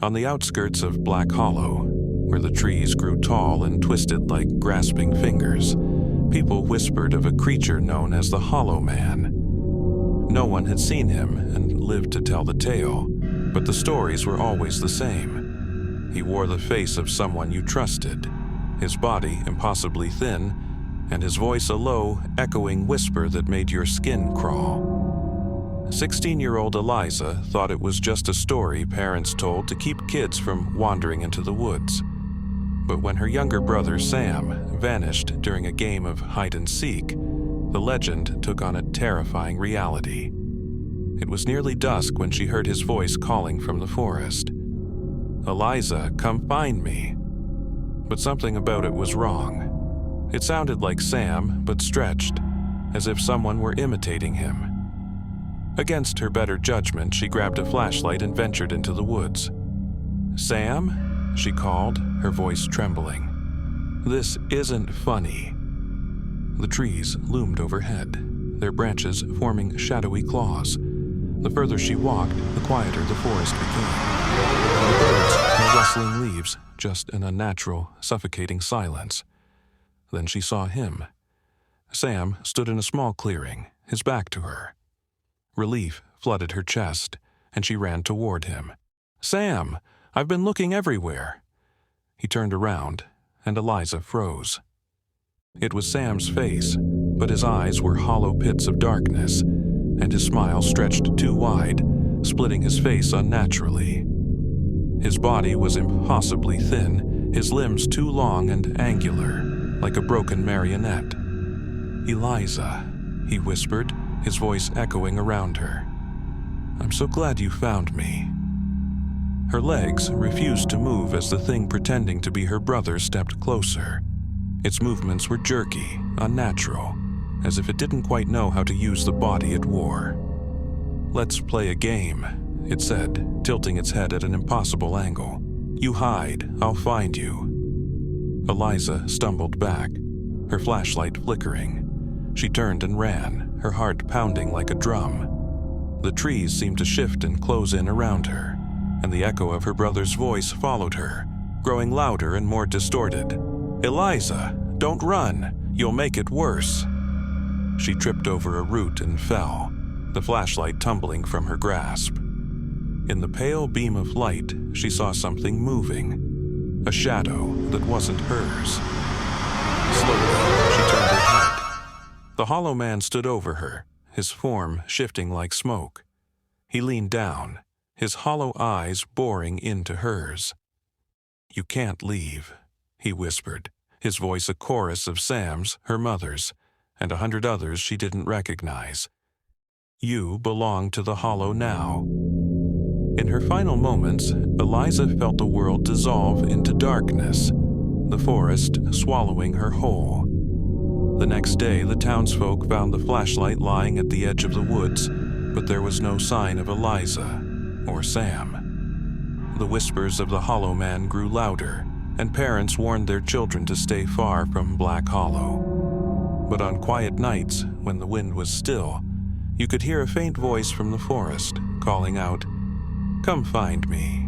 On the outskirts of Black Hollow, where the trees grew tall and twisted like grasping fingers, people whispered of a creature known as the Hollow Man. No one had seen him and lived to tell the tale, but the stories were always the same. He wore the face of someone you trusted, his body impossibly thin, and his voice a low, echoing whisper that made your skin crawl. 16-year-old Eliza thought it was just a story parents told to keep kids from wandering into the woods. But when her younger brother Sam vanished during a game of hide-and-seek, the legend took on a terrifying reality. It was nearly dusk when she heard his voice calling from the forest. "Eliza, come find me." But something about it was wrong. It sounded like Sam, but stretched, as if someone were imitating him. Against her better judgment, she grabbed a flashlight and ventured into the woods. "Sam?" she called, her voice trembling. "This isn't funny." The trees loomed overhead, their branches forming shadowy claws. The further she walked, the quieter the forest became. No birds, no rustling leaves, just an unnatural, suffocating silence. Then she saw him. Sam stood in a small clearing, his back to her. Relief flooded her chest, and she ran toward him. "Sam, I've been looking everywhere." He turned around, and Eliza froze. It was Sam's face, but his eyes were hollow pits of darkness, and his smile stretched too wide, splitting his face unnaturally. His body was impossibly thin, his limbs too long and angular, like a broken marionette. "Eliza," he whispered, his voice echoing around her. "I'm so glad you found me." Her legs refused to move as the thing pretending to be her brother stepped closer. Its movements were jerky, unnatural, as if it didn't quite know how to use the body it wore. "Let's play a game," it said, tilting its head at an impossible angle. "You hide, I'll find you." Eliza stumbled back, her flashlight flickering. She turned and ran, her heart pounding like a drum. The trees seemed to shift and close in around her, and the echo of her brother's voice followed her, growing louder and more distorted. "Eliza, don't run, you'll make it worse." She tripped over a root and fell, the flashlight tumbling from her grasp. In the pale beam of light, she saw something moving, a shadow that wasn't hers. Slowly, she turned her head. The Hollow Man stood over her, his form shifting like smoke. He leaned down, his hollow eyes boring into hers. "You can't leave," he whispered, his voice a chorus of Sam's, her mother's, and 100 others she didn't recognize. "You belong to the Hollow now." In her final moments, Eliza felt the world dissolve into darkness, the forest swallowing her whole. The next day, the townsfolk found the flashlight lying at the edge of the woods, but there was no sign of Eliza or Sam. The whispers of the Hollow Man grew louder, and parents warned their children to stay far from Black Hollow. But on quiet nights, when the wind was still, you could hear a faint voice from the forest calling out, "Come find me."